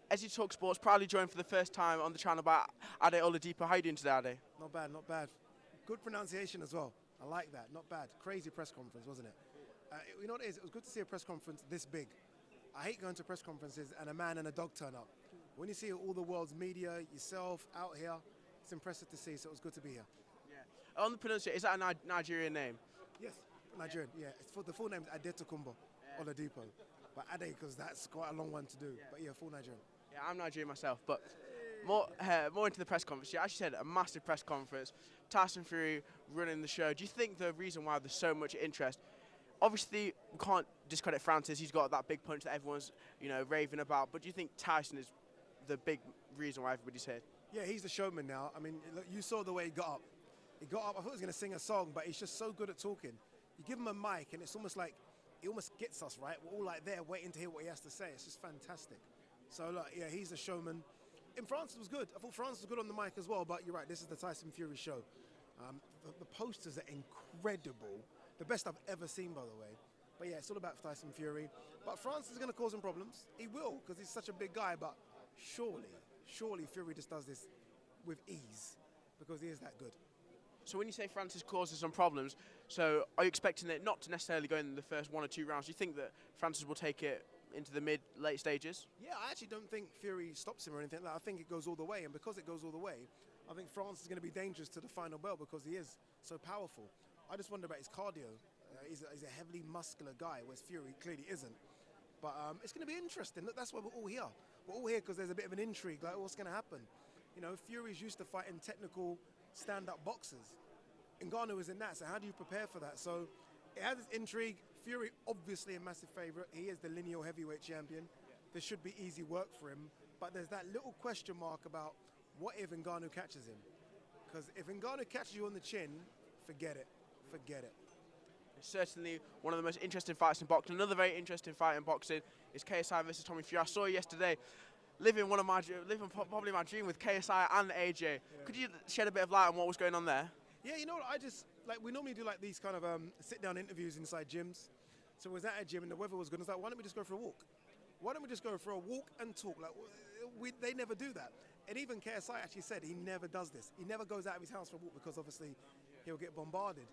As you talk sports, proudly joined for the first time on the channel by Ade Oladipo. How are you doing today, Ade? Not bad, not bad. Good pronunciation as well. I like that. Not bad. Crazy press conference, wasn't it? You know what it is? It was good to see a press conference this big. I hate going to press conferences and a man and a dog turn up. When you see all the world's media, yourself out here, it's impressive to see. So it was good to be here. Yeah. On the pronunciation, is that a Nigerian name? Yes, Nigerian. Yeah, the full name is Adetokunbo Oladipo, but Ade because that's quite a long one to do. But yeah, full Nigerian. Yeah, I'm Nigerian myself, but more into the press conference. You actually said a massive press conference. Tyson Fury running the show. Do you think the reason why there's so much interest? Obviously, we can't discredit Francis. He's got that big punch that everyone's raving about. But do you think Tyson is the big reason why everybody's here? Yeah, he's the showman now. I mean, look, you saw the way he got up. He got up. I thought he was going to sing a song, but he's just so good at talking. You give him a mic, and it's almost like he almost gets us right. We're all like there, waiting to hear what he has to say. It's just fantastic. So look, yeah, he's a showman. In France, it was good. I thought France was good on the mic as well. But you're right. This is the Tyson Fury show. The posters are incredible. The best I've ever seen, by the way. But yeah, it's all about Tyson Fury. But France is going to cause him problems. He will, because he's such a big guy. But surely Fury just does this with ease, because he is that good. So when you say Francis causes some problems, so are you expecting it not to necessarily go in the first 1 or 2 rounds? Do you think that Francis will take it into the late stages? Yeah, I actually don't think Fury stops him or anything like that. I think it goes all the way. And because it goes all the way, I think France is going to be dangerous to the final bell because he is so powerful. I just wonder about his cardio. He's a heavily muscular guy, whereas Fury clearly isn't. But it's going to be interesting. Look, that's why we're all here. We're all here because there's a bit of an intrigue, like what's going to happen. You know, Fury's used to fighting technical stand-up boxers. Ngannou is in that, so how do you prepare for that? So it has its intrigue. Fury, obviously a massive favourite. He is the lineal heavyweight champion. There should be easy work for him. But there's that little question mark about what if Ngannou catches him? Because if Ngannou catches you on the chin, forget it. Forget it. It's certainly one of the most interesting fights in boxing. Another very interesting fight in boxing is KSI versus Tommy Fury. I saw you yesterday living probably my dream with KSI and AJ. Yeah. Could you shed a bit of light on what was going on there? Yeah, you know what, we normally do like these kind of sit-down interviews inside gyms. So I was at a gym and the weather was good. I was like, why don't we just go for a walk? Why don't we just go for a walk and talk? Like, they never do that. And even KSI actually said he never does this. He never goes out of his house for a walk because obviously he'll get bombarded.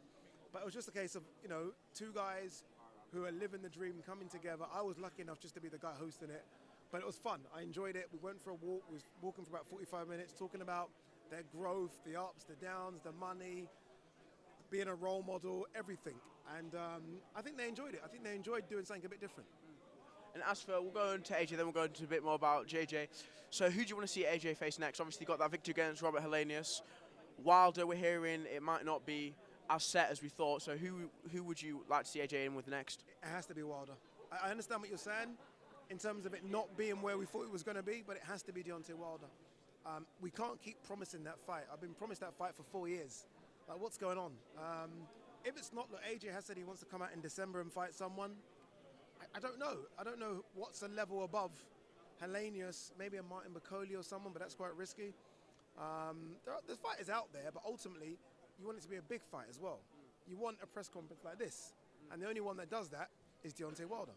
But it was just a case of, two guys who are living the dream coming together. I was lucky enough just to be the guy hosting it. But it was fun. I enjoyed it. We went for a walk. We was walking for about 45 minutes, talking about their growth, the ups, the downs, the money, being a role model, everything. And I think they enjoyed it. I think they enjoyed doing something a bit different. And as for, we'll go into AJ, then we'll go into a bit more about JJ. So who do you want to see AJ face next? Obviously got that victory against Robert Helenius. Wilder, we're hearing it might not be as set as we thought. So who would you like to see AJ in with next? It has to be Wilder. I understand what you're saying in terms of it not being where we thought it was going to be, but it has to be Deontay Wilder. We can't keep promising that fight. I've been promised that fight for 4 years. Like, what's going on? If it's not, look, AJ has said he wants to come out in December and fight someone. I don't know. I don't know what's a level above Helenius, maybe a Martin Bakoli or someone, but that's quite risky. The fight is out there, but ultimately, you want it to be a big fight as well. You want a press conference like this. And the only one that does that is Deontay Wilder.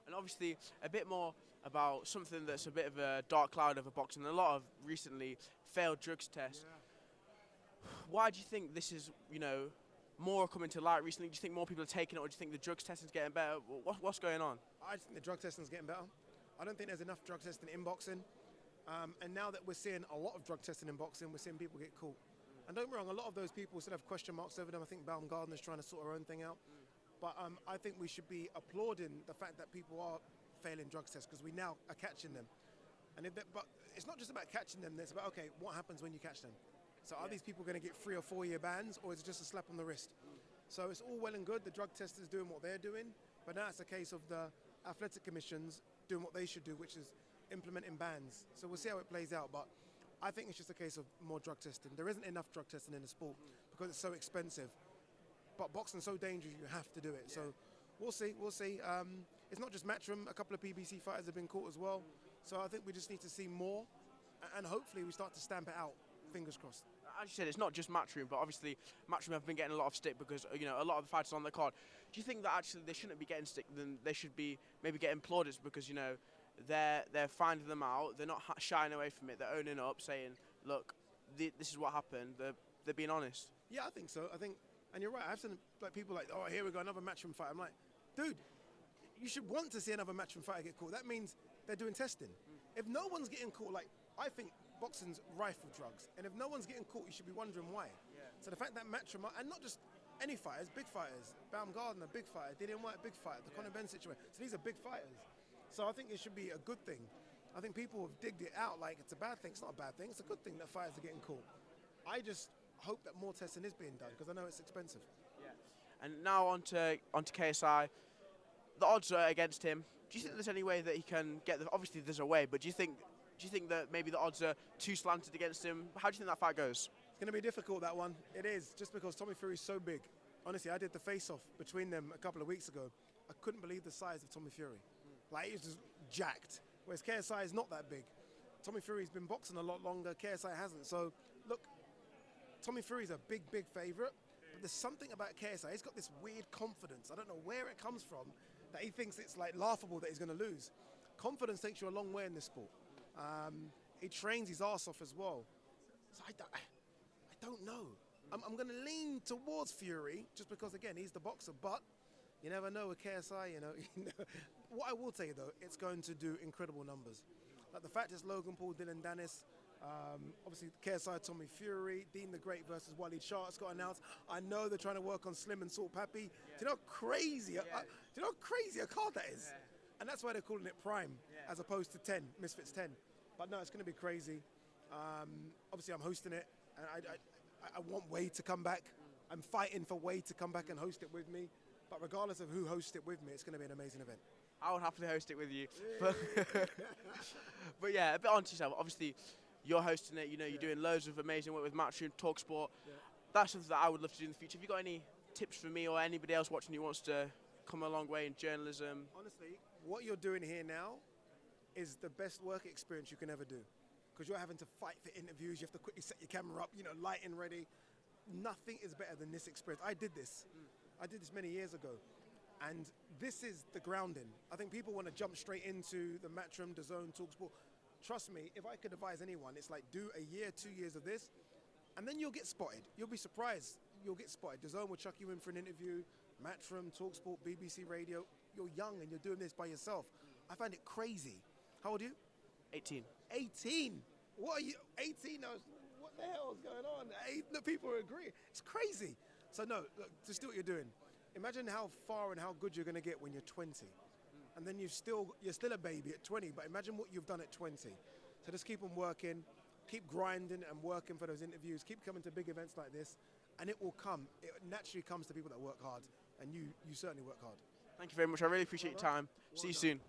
And obviously, a bit more about something that's a bit of a dark cloud over boxing. A lot of recently failed drugs tests. Yeah. Why do you think this is, more coming to light recently? Do you think more people are taking it, or do you think the drugs testing is getting better? What's going on? I just think the drug testing is getting better. I don't think there's enough drug testing in boxing. And now that we're seeing a lot of drug testing in boxing, we're seeing people get caught. And don't get me wrong, a lot of those people still have question marks over them. I think Baumgartner's trying to sort her own thing out. But I think we should be applauding the fact that people are failing drug tests because we now are catching them. But it's not just about catching them. It's about, okay, what happens when you catch them? So are these people going to get 3 or 4 year bans, or is it just a slap on the wrist? So it's all well and good. The drug testers doing what they're doing. But now it's a case of the athletic commissions doing what they should do, which is implementing bans. So we'll see how it plays out. But I think it's just a case of more drug testing. There isn't enough drug testing in the sport because it's so expensive. But boxing's so dangerous, you have to do it. So we'll see. It's not just Matchroom. A couple of PBC fighters have been caught as well. So I think we just need to see more. And hopefully we start to stamp it out. Fingers crossed. As you said, it's not just Matchroom, but obviously Matchroom have been getting a lot of stick because, a lot of the fighters on the card. Do you think that actually they shouldn't be getting stick, then they should be maybe getting plaudits because, they're finding them out. They're not shying away from it. They're owning up, saying, "Look, this is what happened." They're being honest. Yeah, I think so. I think, and you're right. I've seen like people like, oh, here we go, another matchroom fight. I'm like, dude, you should want to see another matchroom fighter get caught. That means they're doing testing. If no one's getting caught, like I think boxing's rife with drugs, and if no one's getting caught, you should be wondering why. Yeah. So the fact that matchroom, and not just any fighters, big fighters, Baumgartner, big fighter, Dillian White, big fighter, the Conor Benn situation. So these are big fighters. So I think it should be a good thing. I think people have digged it out like it's a bad thing. It's not a bad thing. It's a good thing that fighters are getting caught. I just hope that more testing is being done because I know it's expensive. Yeah. And now onto KSI. The odds are against him. Do you think there's any way that he can get the? Obviously, there's a way, but do you think that maybe the odds are too slanted against him? How do you think that fight goes? It's going to be difficult, that one. It is, just because Tommy Fury's so big. Honestly, I did the face-off between them a couple of weeks ago. I couldn't believe the size of Tommy Fury. Like, he's just jacked. Whereas KSI is not that big. Tommy Fury's been boxing a lot longer. KSI hasn't. So, look, Tommy Fury's a big, big favourite. But there's something about KSI. He's got this weird confidence. I don't know where it comes from, that he thinks it's like laughable that he's going to lose. Confidence takes you a long way in this sport. He trains his ass off as well. So I don't know. I'm going to lean towards Fury just because, again, he's the boxer. But you never know with KSI, you know. What I will tell you, though, it's going to do incredible numbers. Like the fact it's Logan Paul, Dylan Dennis, obviously KSI, Tommy Fury, Dean the Great versus Waleed Shah got announced. I know they're trying to work on Slim and Salt Pappy. Yeah. Do you know how crazy? Do you know how crazy a card that is? Yeah. And that's why they're calling it Prime as opposed to 10, Misfits 10. But no, it's going to be crazy. Obviously, I'm hosting it, and I want Wade to come back. I'm fighting for Wade to come back and host it with me. But regardless of who hosts it with me, it's going to be an amazing event. I would happily host it with you. But yeah, a bit onto yourself. Obviously, you're hosting it. You know, you're doing loads of amazing work with Matchroom, TalkSport. Yeah. That's something that I would love to do in the future. Have you got any tips for me or anybody else watching who wants to come a long way in journalism? Honestly, what you're doing here now is the best work experience you can ever do. Because you're having to fight for interviews. You have to quickly set your camera up, you know, lighting ready. Nothing is better than this experience. I did this. I did this many years ago. And this is the grounding. I think people want to jump straight into the Matchroom, DAZN, TalkSport. Trust me, if I could advise anyone, it's like do a year, 2 years of this, and then you'll get spotted. You'll be surprised. You'll get spotted. DAZN will chuck you in for an interview. Matchroom, TalkSport, BBC Radio. You're young and you're doing this by yourself. I find it crazy. How old are you? 18. 18? What are you? 18? No, what the hell is going on? The people are agreeing. It's crazy. So no, look, just do what you're doing. Imagine how far and how good you're going to get when you're 20. And then you're still a baby at 20, but imagine what you've done at 20. So just keep on working, keep grinding and working for those interviews, keep coming to big events like this, and it will come. It naturally comes to people that work hard, and you certainly work hard. Thank you very much. I really appreciate your time. See you soon.